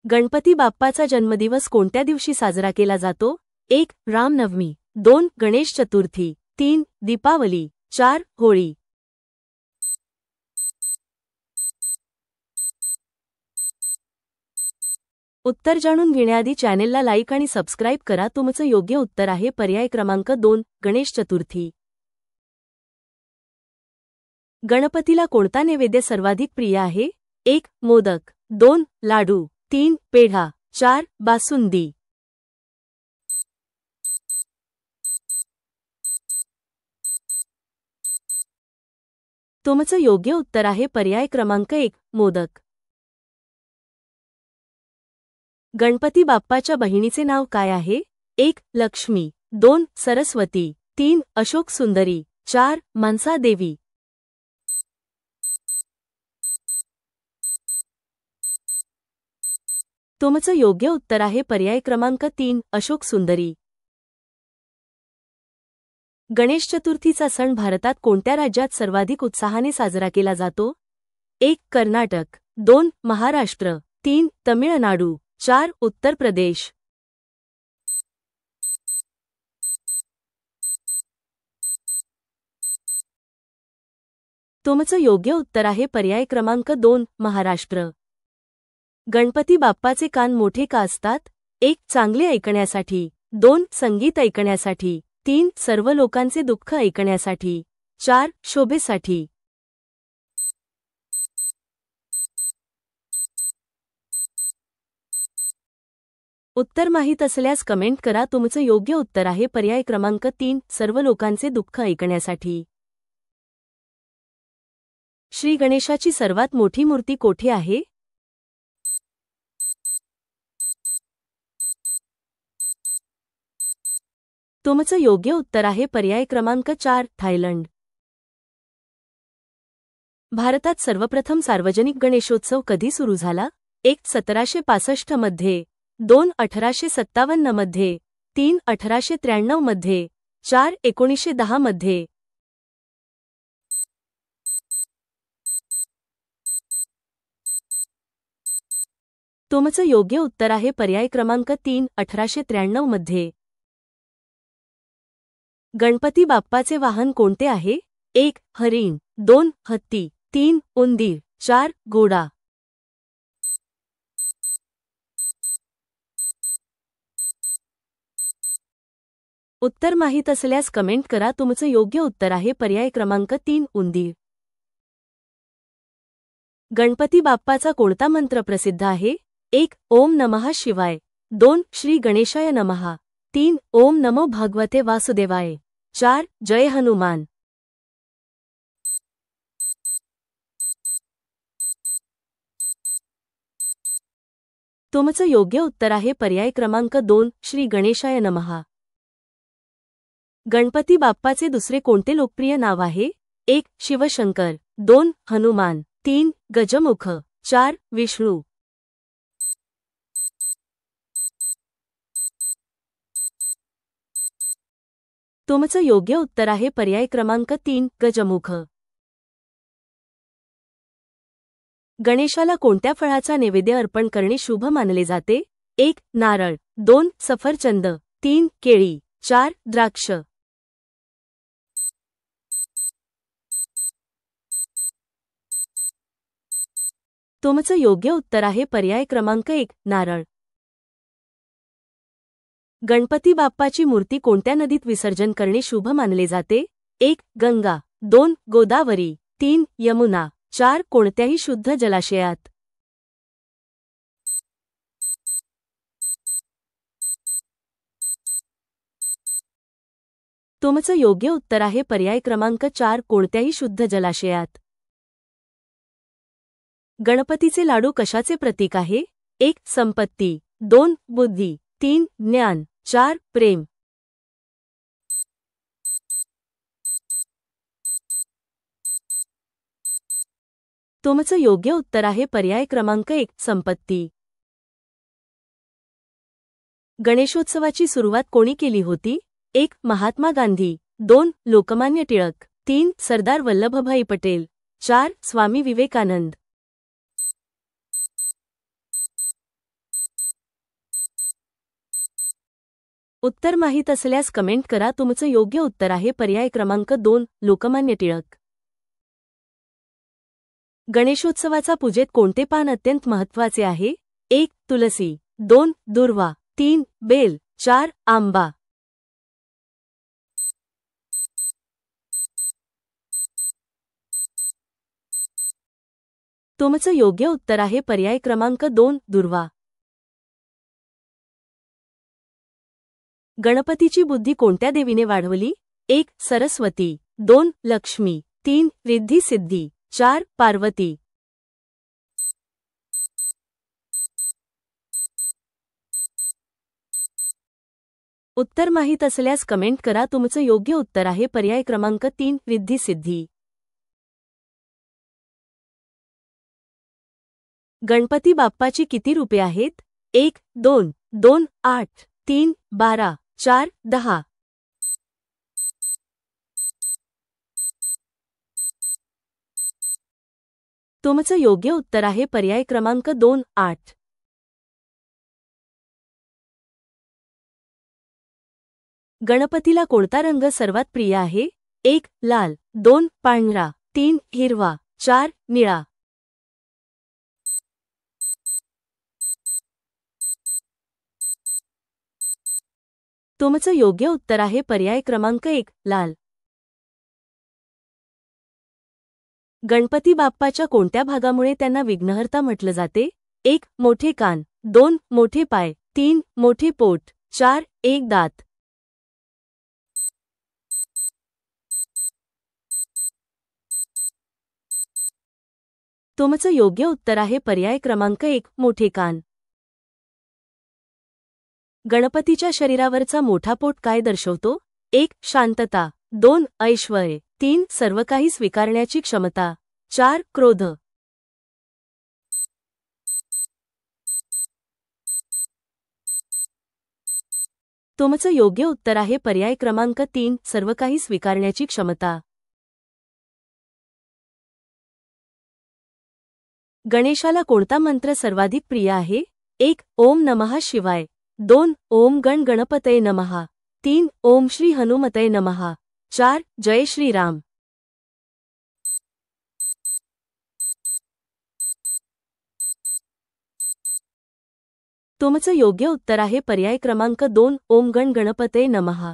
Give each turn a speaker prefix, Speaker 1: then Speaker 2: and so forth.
Speaker 1: गणपती बाप्पाचा जन्मदिवस कोणत्या दिवशी साजरा केला जातो? 1. रामनवमी, 2. गणेश चतुर्थी, 3. दीपावली, 4. होळी. उत्तर जाणून घेण्याआधी चॅनेलला लाईक आणि सबस्क्राईब करा. तुमचं योग्य उत्तर आहे पर्याय क्रमांक 2. गणेश चतुर्थी. गणपतीला कोणता नैवेद्य सर्वाधिक प्रिय आहे? 1. मोदक, 2. लाडू, 3. पेढा, 4. बासुंदी. तुमचं योग्य उत्तर आहे पर्याय क्रमांक 1. मोदक. गणपती बाप्पाच्या बहिणीचे नाव काय आहे? 1. लक्ष्मी, 2. सरस्वती, 3. अशोक सुंदरी, 4. मनसा देवी. तुमचं योग्य उत्तर आहे पर्याय क्रमांक 3. अशोक सुंदरी. गणेश चतुर्थीचा सण भारतात कोणत्या राज्यात सर्वाधिक उत्साहाने साजरा केला जातो? 1. कर्नाटक, 2. महाराष्ट्र, 3. तमिळनाडू, 4. उत्तर प्रदेश. तुमचं योग्य उत्तर आहे पर्याय क्रमांक 2. महाराष्ट्र. गणपती बाप्पाचे कान मोठे का असतात? 1. चांगले ऐकण्यासाठी, 2. संगीत ऐकण्यासाठी, 3. सर्व लोकांचे दुःख ऐकण्यासाठी, 4. शोभेसाठी. उत्तर माहीत असल्यास कमेंट करा. तुमचं योग्य उत्तर आहे पर्याय क्रमांक 3. सर्व लोकांचे दुःख ऐकण्यासाठी. श्री गणेशाची सर्वात मोठी मूर्ती कोठे आहे? तुमचं योग्य उत्तर आहे पर्याय क्रमांक 4. थायलंड. भारतात सर्वप्रथम सार्वजनिक गणेशोत्सव कधी सुरू झाला? 1. 1765 मध्ये, 2. 1857 मध्ये, 3. 1893 मध्ये, 4. 1910 मध्ये. तुमचं योग्य उत्तर आहे पर्याय क्रमांक 3. 1893 मध्ये. गणपती बाप्पाचे वाहन कोणते आहे? 1. हरिण, 2. हत्ती, 3. उंदीर, 4. घोडा. उत्तर माहीत असल्यास कमेंट करा. तुमचं योग्य उत्तर आहे पर्याय क्रमांक 3. उंदीर. गणपती बाप्पाचा कोणता मंत्र प्रसिद्ध आहे? 1. ओम नमः शिवाय, 2. श्री गणेशाय नमः, 3. ओम नमो भगवते वासुदेवाय, 4. जय हनुमान. तुमचं योग्य उत्तर आहे पर्याय क्रमांक 2. श्री गणेशाय नमः. गणपती बाप्पाचे दुसरे कोणते लोकप्रिय नाव आहे? 1. शिवशंकर, 2. हनुमान, 3. गजमुख, 4. विष्णू. तुमचं योग्य उत्तर आहे पर्याय क्रमांक 3. गजमुख. गणेशाला कोणत्या फळाचा नैवेद्य अर्पण करणे शुभ मानले जाते? 1. नारळ, 2. सफरचंद, 3. केळी, 4. द्राक्ष. तुमचं योग्य उत्तर आहे पर्याय क्रमांक 1. नारळ. गणपती बाप्पाची मूर्ती कोणत्या नदीत विसर्जन करणे शुभ मानले जाते? 1. गंगा, 2. गोदावरी, 3. यमुना, 4. कोणत्याही शुद्ध जलाशयात. तुमचं योग्य उत्तर आहे पर्याय क्रमांक 4. कोणत्याही शुद्ध जलाशयात. गणपतीचे लाडू कशाचे प्रतीक आहे? 1. संपत्ती, 2. बुद्धी, 3. ज्ञान, 4. प्रेम. तुमचं योग्य उत्तर आहे पर्याय क्रमांक 1. संपत्ती. गणेशोत्सवाची सुरुवात कोणी केली होती? 1. महात्मा गांधी, 2. लोकमान्य टिळक, 3. सरदार वल्लभभाई पटेल, 4. स्वामी विवेकानंद. उत्तर माहीत असल्यास कमेंट करा. तुमचं योग्य उत्तर आहे पर्याय क्रमांक 2 लोकमान्य टिळक. गणेशोत्सवाचा पूजेत कोणते पान अत्यंत महत्त्वाचे आहे? 1 तुलसी, 2 दुर्वा, 3 बेल, 4 आंबा. तुमचं योग्य उत्तर आहे पर्याय क्रमांक 2 दुर्वा. गणपतीची बुद्धी कोणत्या देवीने वाढवली? 1 सरस्वती, 2 लक्ष्मी, 3 रिद्धी सिद्धी, 4 पार्वती. उत्तर माहीत असल्यास कमेंट करा. तुमचं योग्य उत्तर आहे पर्याय क्रमांक 3 रिद्धी सिद्धी. गणपती बाप्पाची किती रूपे आहेत? 1 2 2 8 3 12 4 10. तुमचं योग्य उत्तर आहे पर्याय क्रमांक 2 8. गणपतीला कोणता रंग सर्वात प्रिय आहे? 1 लाल, 2 पांढरा, 3 हिरवा, 4 निळा. तुमचं योग्य उत्तर आहे पर्याय क्रमांक 1 लाल. गणपती बाप्पाच्या कोणत्या भागामुळे त्यांना विघ्नहर्ता म्हटलं जाते? 1 मोठे कान, 2 मोठे पाय, 3 मोठे पोट, 4 एक दात. तुमचं योग्य उत्तर आहे पर्याय क्रमांक 1 मोठे कान. गणपतीच्या शरीरावरचा मोठा पोट काय दर्शवतो? 1 शांतता, 2 ऐश्वर्य, 3 सर्व काही स्वीकारण्याची क्षमता, 4 क्रोध. तुमचं योग्य उत्तर आहे पर्याय क्रमांक 3 सर्व काही स्वीकारण्याची क्षमता. गणेशाला कोणता मंत्र सर्वाधिक प्रिय आहे? 1 ओम नमः शिवाय, 2 ओम गण गणपतये नमः, 3 ओम श्री हनुमतये नमः, 4 जय श्रीराम. तुमचं योग्य उत्तर आहे पर्याय क्रमांक 2 ओम गण गणपतये नमः.